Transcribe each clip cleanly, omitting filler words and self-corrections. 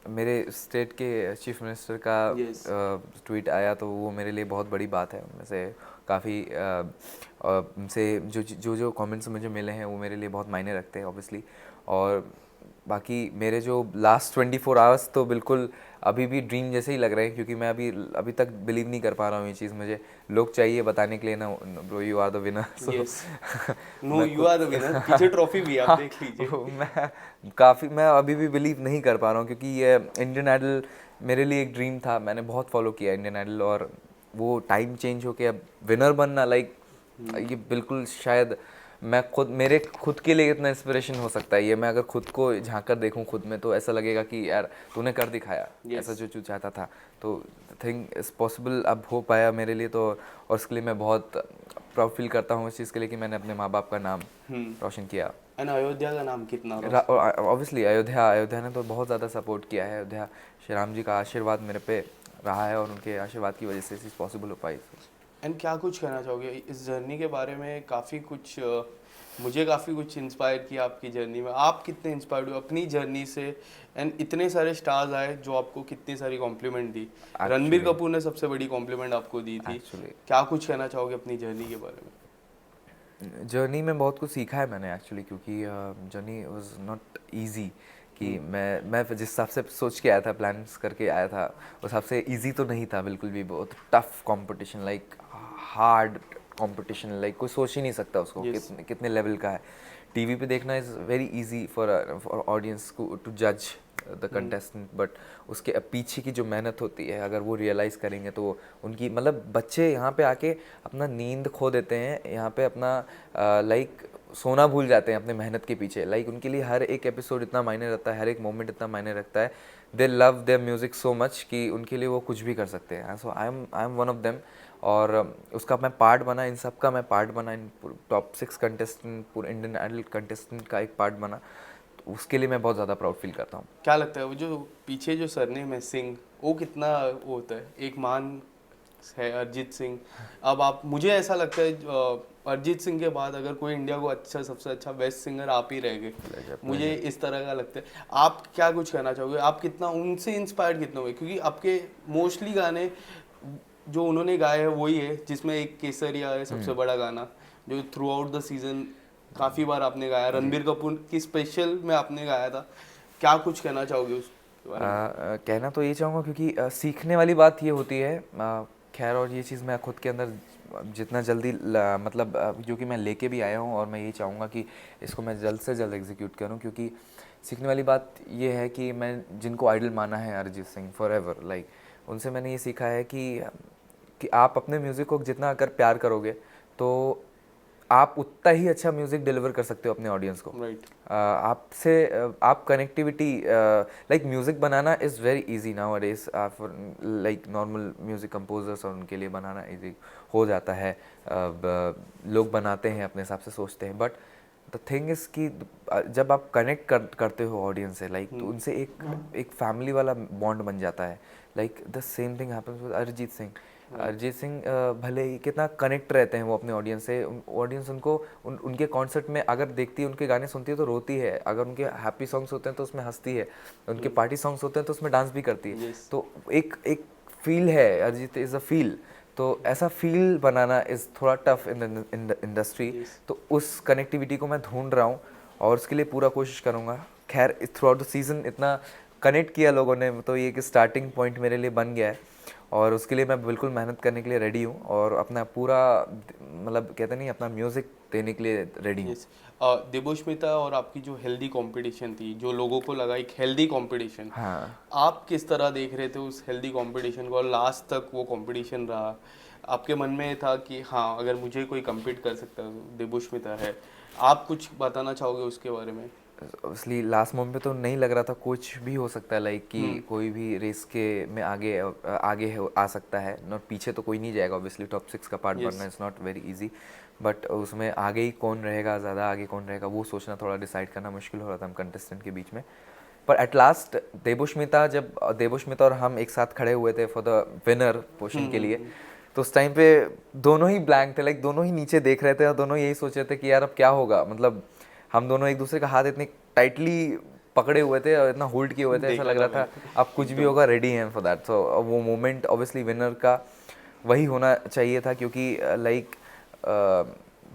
मेरे स्टेट के chief minister का Yes. ट्वीट आया तो वो मेरे लिए बहुत बड़ी बात है। उनमें से काफ़ी उनसे जो कमेंट्स मुझे मिले हैं वो मेरे लिए बहुत मायने रखते हैं ऑब्वियसली। और बाकी मेरे जो लास्ट 24 आवर्स तो बिल्कुल अभी भी ड्रीम जैसे ही लग रहे हैं, क्योंकि मैं अभी तक बिलीव नहीं कर पा रहा हूँ ये चीज़। मुझे लोग चाहिए बताने के लिए ना, bro you are the winner. So Yes. No, मैं you खुद are the winner. पीछे ट्रॉफी भी है, आप हाँ, देख लीजिए. मैं अभी भी बिलीव नहीं कर पा रहा हूँ, क्योंकि ये इंडियन आइडल मेरे लिए एक ड्रीम था। मैंने बहुत फॉलो किया इंडियन आइडल, और वो टाइम चेंज होके अब विनर बनना, लाइक ये बिल्कुल शायद मैं खुद मेरे खुद के लिए इतना इंस्पिरेशन हो सकता है ये। मैं अगर खुद को झांक कर देखूं खुद में तो ऐसा लगेगा कि यार तूने कर दिखाया ऐसा Yes. जो तू चाहता था। तो थिंग इज़ पॉसिबल अब हो पाया मेरे लिए तो, और उसके लिए मैं बहुत प्राउड फील करता हूँ इस चीज़ के लिए कि मैंने अपने माँ बाप का नाम रोशन किया। एंड अयोध्या का नाम कितना रोशन. ऑब्वियसली अयोध्या ने तो बहुत ज़्यादा सपोर्ट किया है। अयोध्या श्री राम जी का आशीर्वाद मेरे पे रहा है, और उनके आशीर्वाद की वजह से चीज़ पॉसिबल हो पाई। एंड क्या कुछ कहना चाहोगे इस जर्नी के बारे में? काफ़ी कुछ मुझे काफ़ी कुछ इंस्पायर किया आपकी जर्नी में. आप कितने इंस्पायर्ड हुए अपनी जर्नी से? एंड इतने सारे स्टार्स आए जो आपको कितनी सारी कॉम्प्लीमेंट दी. रणबीर एक्चुअली कपूर ने सबसे बड़ी कॉम्प्लीमेंट आपको दी थी. एक्चुअली क्या कुछ कहना चाहोगे अपनी जर्नी के बारे में? जर्नी में बहुत कुछ सीखा है मैंने एक्चुअली, क्योंकि जर्नी वाज नॉट इजी। कि मैं जिस हिसाब से सोच के आया था, प्लान्स करके आया था, उस हिसाब से इजी तो नहीं था बिल्कुल भी। बहुत tough competition, like hard competition, like कोई सोच ही नहीं सकता उसको Yes. कितने कितने लेवल का है। टीवी पे देखना is very easy for audience को टू जज द कंटेस्टेंट, बट उसके पीछे की जो मेहनत होती है अगर वो रियलाइज़ करेंगे तो उनकी मतलब बच्चे यहाँ पे आके अपना नींद खो देते हैं, यहाँ पे अपना लाइक सोना भूल जाते हैं अपने मेहनत के पीछे। लाइक उनके लिए हर एक एपिसोड इतना मायने रखता है, हर एक मोमेंट इतना मायने रखता है। They love their music so much कि उनके लिए वो कुछ भी कर सकते हैं। So I am one of them, और उसका मैं पार्ट बना, इन सब का मैं पार्ट बना, इन टॉप 6 कंटेस्टेंट, पूरे इंडियन आइडल कंटेस्टेंट का एक पार्ट बना। तो उसके लिए मैं बहुत ज़्यादा प्राउड फील करता हूँ। क्या लगता है वो जो पीछे जो सरनेम है सिंह, वो कितना वो होता है? एक मान है अरिजीत सिंह. अब आप, मुझे ऐसा लगता है अरिजीत सिंह के बाद अगर कोई इंडिया को अच्छा, सबसे अच्छा बेस्ट सिंगर आप ही रह गए. मुझे इस तरह का लगता है. आप क्या कुछ कहना चाहोगे? आप कितना उनसे इंस्पायर्ड कितना हुए? क्योंकि आपके मोस्टली गाने जो उन्होंने गाए हैं वही है, जिसमें एक केसरिया है सबसे बड़ा गाना, जो थ्रू आउट द सीजन काफ़ी बार आपने गाया. रणबीर कपूर की स्पेशल में आपने गाया था. क्या कुछ कहना चाहोगे उसके बारे में? कहना तो ये चाहूँगा, क्योंकि सीखने वाली बात ये होती है। खैर, और ये चीज़ मैं खुद के अंदर जितना जल्दी मतलब जो कि मैं लेके भी आया हूँ, और मैं ये चाहूँगा कि इसको मैं जल्द से जल्द एग्जीक्यूट करूँ। क्योंकि सीखने वाली बात ये है कि मैं जिनको आइडल माना है Arijit Singh for ever, like उनसे मैंने ये सीखा है कि आप अपने म्यूज़िक को जितना अगर प्यार करोगे तो आप उतना ही अच्छा म्यूज़िक डिलीवर कर सकते हो अपने ऑडियंस को। राइट. आपसे आप कनेक्टिविटी, लाइक म्यूज़िक बनाना is very easy nowadays for like normal music composers, और उनके लिए बनाना इजी हो जाता है। लोग बनाते हैं अपने हिसाब से सोचते हैं, बट द थिंग इज़ कि जब आप कनेक्ट करते हो ऑडियंस से, लाइक तो उनसे एक फैमिली वाला बॉन्ड बन जाता है। Like the same thing happens with Arijit Singh. Arijit Singh भले ही कितना कनेक्ट रहते हैं वो अपने ऑडियंस से, ऑडियंस उनको उनके कॉन्सर्ट में अगर देखती है, उनके गाने सुनती है तो रोती है, अगर उनके हैप्पी सॉन्ग्स होते हैं तो उसमें हंसती है, उनके पार्टी सॉन्ग्स होते हैं तो उसमें डांस भी करती है। यस. तो एक एक फील है, अरिजीत इज़ अ फील। तो ऐसा फील बनाना इज़ थोड़ा tough in the industry. Yes. तो उस कनेक्टिविटी को मैं ढूंढ रहा हूँ, और उसके लिए पूरा कोशिश करूँगा। खैर, थ्रू आउट द सीज़न इतना कनेक्ट किया लोगों ने, तो ये कि स्टार्टिंग पॉइंट मेरे लिए बन गया है, और उसके लिए मैं बिल्कुल मेहनत करने के लिए रेडी हूँ, और अपना पूरा मतलब कहते नहीं, अपना म्यूज़िक देने के लिए रेडी हूँ। यस. देवोष्मिता और आपकी जो हेल्दी कंपटीशन थी, जो लोगों को लगा एक हेल्दी कंपटीशन, हाँ, आप किस तरह देख रहे थे उस हेल्दी कंपटीशन को? और लास्ट तक वो कंपटीशन रहा, आपके मन में था कि हाँ, अगर मुझे कोई compete कर सकता है तो देवोष्मिता है. आप कुछ बताना चाहोगे उसके बारे में? ऑब्वियसली लास्ट मोमेंट पे तो नहीं लग रहा था, कुछ भी हो सकता है, लाइक कि कोई भी रेस के में आ सकता है, नॉट पीछे तो कोई नहीं जाएगा। ऑब्वियसली टॉप 6 का पार्ट बनना is not very easy, but उसमें आगे ही कौन रहेगा, ज़्यादा आगे कौन रहेगा, वो सोचना, थोड़ा डिसाइड करना मुश्किल हो रहा था हम कंटेस्टेंट के बीच में। पर एट लास्ट जब देवोष्मिता और हम एक साथ खड़े हुए थे फॉर द विनर पोजीशन के लिए, तो उस टाइम पे दोनों ही ब्लैंक थे, लाइक दोनों ही नीचे देख रहे थे, और दोनों यही सोच रहे थे कि यार अब क्या होगा। मतलब हम दोनों एक दूसरे का हाथ इतने टाइटली पकड़े हुए थे और इतना होल्ड किए हुए थे, ऐसा देखा लग रहा था अब कुछ भी होगा, रेडी हैं फॉर दैट। सो वो मोमेंट ऑब्वियसली विनर का वही होना चाहिए था, क्योंकि लाइक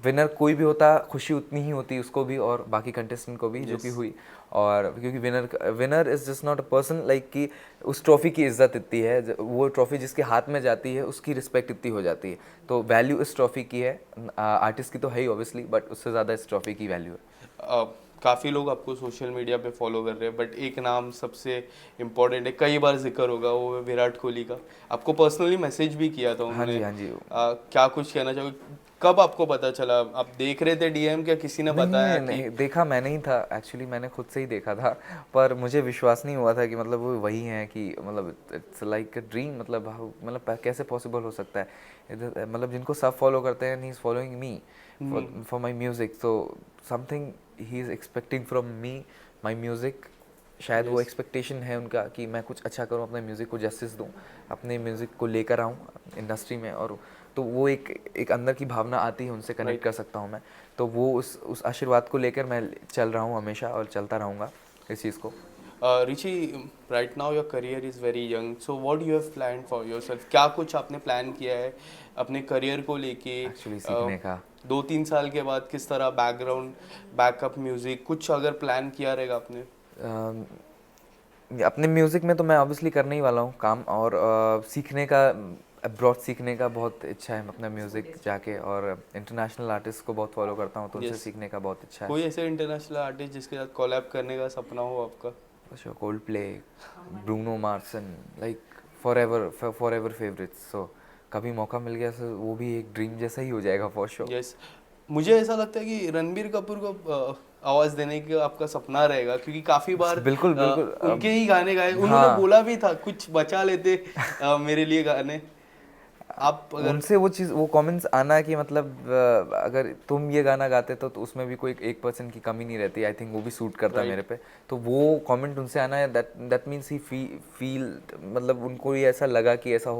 विनर कोई भी होता खुशी उतनी ही होती उसको भी और बाकी कंटेस्टेंट को भी, जो कि हुई। और क्योंकि winner is just not a person, like कि उस ट्रॉफी की इज्जत इतनी है, वो ट्रॉफी जिसके हाथ में जाती है उसकी रिस्पेक्ट इतनी हो जाती है। तो वैल्यू इस ट्रॉफी की है, आर्टिस्ट की तो है ही ऑब्वियसली, बट उससे ज़्यादा इस ट्रॉफी की वैल्यू है। काफ़ी लोग आपको सोशल मीडिया पे फॉलो कर रहे हैं, बट एक नाम सबसे इम्पोर्टेंट है, कई बार जिक्र होगा, वो है विराट कोहली का। आपको पर्सनली मैसेज भी किया था हाँ उन्होंने। जी, हाँ जी। क्या कुछ कहना चाहोगे, कब आपको पता चला? आप देख रहे थे डीएम, क्या किसी ने नहीं बताया नहीं कि? नहीं, देखा मैंने ही था एक्चुअली, मैंने खुद से ही देखा था, पर मुझे विश्वास नहीं हुआ था कि मतलब वो वही हैं, कि मतलब इट्स लाइक अ ड्रीम, मतलब कैसे पॉसिबल हो सकता है। मतलब जिनको सब फॉलो करते हैं, he is following me for my music, so something he is expecting from me, my music. शायद वो Yes. एक्सपेक्टेशन है उनका कि मैं कुछ अच्छा करूं, अपने म्यूज़िक को जस्टिस दूं, अपने म्यूज़िक को लेकर आऊं इंडस्ट्री में। और तो वो एक अंदर की भावना आती है, उनसे कनेक्ट Right. कर सकता हूं मैं। तो वो उस आशीर्वाद को लेकर मैं चल रहा हूं हमेशा, और चलता रहूँगा इस चीज़ को। Rishi, right now your career is very young, so what do you have planned for yourself? क्या कुछ आपने प्लान किया है अपने करियर को लेके? एक्चुअली सीखने का 2-3 साल के बाद किस तरह बैकग्राउंड, बैकअप म्यूजिक कुछ अगर प्लान किया रहेगा आपने? अम, अपने म्यूज़िक में तो मैं ऑब्वियसली करने ही वाला हूँ काम, और सीखने का, अब्रॉड सीखने का बहुत इच्छा है अपना म्यूज़िक जाके, और इंटरनेशनल आर्टिस्ट को बहुत फॉलो करता हूँ, तो उनसे Yes. सीखने का बहुत इच्छा है। कोई ऐसे इंटरनेशनल आर्टिस्ट जिसके साथ कोलैब करने का सपना हो आपका? Sure, Coldplay, Bruno Mars, and like forever favorites. So कभी मौका मिल गया तो वो भी एक ड्रीम जैसा ही हो जाएगा फॉर श्योर। यस, मुझे ऐसा लगता है कि रणबीर कपूर को आवाज़ देने का आपका सपना रहेगा, क्योंकि काफ़ी बार बिल्कुल बिल्कुल। उनके ही गाने गाए, उन्होंने हाँ, बोला भी था कुछ बचा लेते मेरे लिए गाने। आप अगर उनसे वो चीज़, वो कमेंट्स आना कि मतलब अगर तुम ये गाना गाते तो उसमें भी कोई 1% की कमी नहीं रहती, आई थिंक वो भी सूट करता मेरे राइट, पे। तो वो कमेंट उनसे आना है, दैट मीन्स ही फील, मतलब उनको ये ऐसा लगा कि ऐसा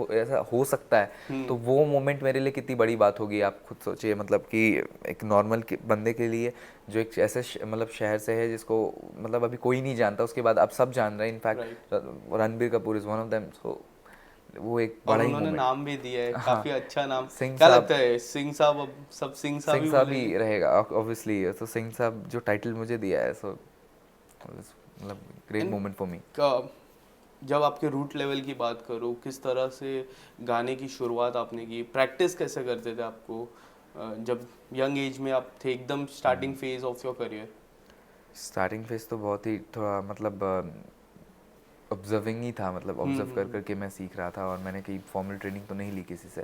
हो सकता है। तो वो मोमेंट मेरे लिए कितनी बड़ी बात होगी, आप खुद सोचिए। मतलब कि एक नॉर्मल बंदे के लिए, जो एक ऐसे मतलब शहर से है जिसको मतलब अभी कोई नहीं जानता, उसके बाद अब सब जान रहे हैं। Right. In fact Ranbir Kapoor is one of them, so वो एक और बड़ा ही उन्होंने मोमेंट। नाम भी दिया है, हाँ, काफी अच्छा नाम। सिंह क्या साहब। लगता है सिंह साहब, अब सब सिंह साहब सिंह ही साहब बोलेंगे? ही रहेगा ऑब्वियसली। तो सिंह साहब जो टाइटल मुझे दिया है, सो मतलब great end moment for me. जब आपके रूट लेवल की बात करो, किस तरह से गाने की शुरुआत आपने की, प्रैक्टिस कैसे करते थे आपको जब यंग एज में आप थे, एकदम starting phase of your career? Starting phase तो बहुत ही थोड़ा मतलब ऑब्जर्विंग ही था, मतलब ऑब्जर्व कर करके मैं सीख रहा था, और मैंने कहीं फॉर्मल ट्रेनिंग तो नहीं ली किसी से,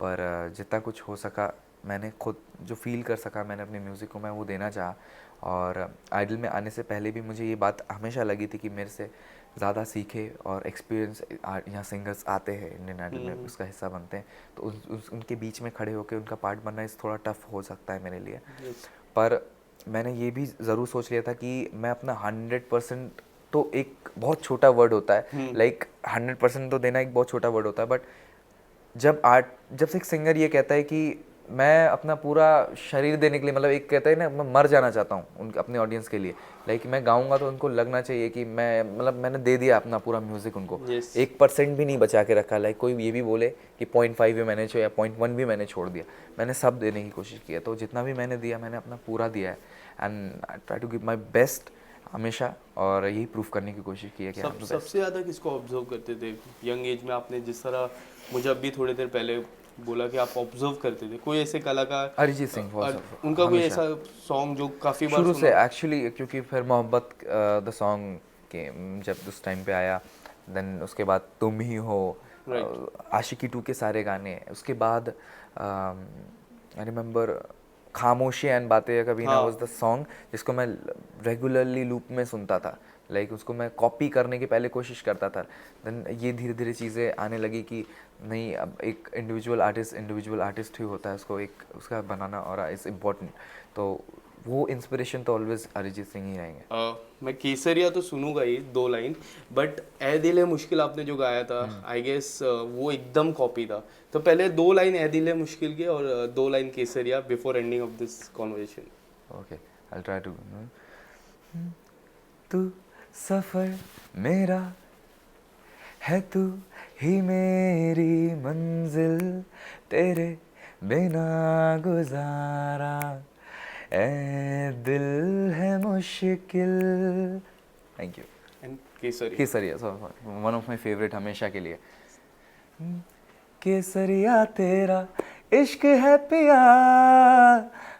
पर जितना कुछ हो सका मैंने खुद जो फील कर सका मैंने अपने म्यूज़िक को मैं वो देना चाहा। और आइडल में आने से पहले भी मुझे ये बात हमेशा लगी थी कि मेरे से ज़्यादा सीखे और एक्सपीरियंस यहाँ सिंगर्स आते हैं इंडियन आइडल में, उसका हिस्सा बनते हैं, तो उनके बीच में खड़े होकर उनका पार्ट बनना इस थोड़ा टफ हो सकता है मेरे लिए। यस। पर मैंने ये भी ज़रूर सोच लिया था कि मैं अपना 100%, तो एक बहुत छोटा वर्ड होता है, लाइक 100% तो देना एक बहुत छोटा वर्ड होता है, बट जब से एक सिंगर ये कहता है कि मैं अपना पूरा शरीर देने के लिए, मतलब एक कहता है ना, मैं मर जाना चाहता हूँ उनके अपने ऑडियंस के लिए, लाइक मैं गाऊंगा तो उनको लगना चाहिए कि मैं मतलब मैंने दे दिया अपना पूरा म्यूज़िक उनको, यस। 1% भी नहीं बचा के रखा। लाइक कोई ये भी बोले कि 0.5 भी मैंने छोड़ा या 0.1 भी मैंने छोड़ दिया, मैंने सब देने की कोशिश की है। तो जितना भी मैंने दिया मैंने अपना पूरा दिया है, and I try to give my best हमेशा, और यही प्रूफ करने की कोशिश की है कि सबसे ज़्यादा किसको ऑब्जर्व करते थे यंग एज में? आपने जिस तरह मुझे अभी थोड़ी देर पहले बोला कि आप ऑब्जर्व करते थे, कोई ऐसे कलाकार, अरिजीत सिंह उनका कोई हमेशा ऐसा सॉन्ग जो काफ़ी बार शुरू सुना से हो? एक्चुअली, क्योंकि फिर मोहब्बत द सॉन्ग के जब उस टाइम पे आया, देन उसके बाद तुम ही हो, राइट। आशिकी 2 के सारे गाने, उसके बाद आई रिमेंबर खामोशी एंड बातें कभी ना वाज हाँ। द सॉन्ग जिसको मैं रेगुलरली लूप में सुनता था, लाइक उसको मैं कॉपी करने की पहले कोशिश करता था। देन ये धीरे धीरे चीज़ें आने लगी कि नहीं, अब एक इंडिविजुअल आर्टिस्ट ही होता है, उसको एक उसका बनाना और इज़ इम्पोर्टेंट। तो वो इंस्पिरेशन तो ऑलवेज अरिजीत सिंह ही रहेंगे। मैं केसरिया तो सुनूंगा ही 2 लाइन, बट ए दिल है मुश्किल आपने जो गाया था, आई गेस वो एकदम कॉपी था। तो पहले 2 लाइन ए दिल है मुश्किल के और 2 लाइन केसरिया before ending of this conversation. Okay, I try to. तू सफर मेरा है, तू ही मेरी मंजिल, तेरे बिना गुजारा ए दिल है मुश्किल। Thank you. And Kesari. Kesariya, sorry, one of my favourite हमेशा के लिए। केसरिया तेरा इश्क है पिया,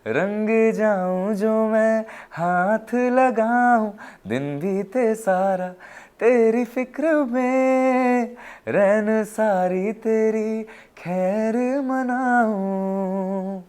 रंग जाऊं जो मैं हाथ लगाऊं, दिन बीते सारा तेरी फिक्र में, रैन सारी तेरी खैर मनाऊं।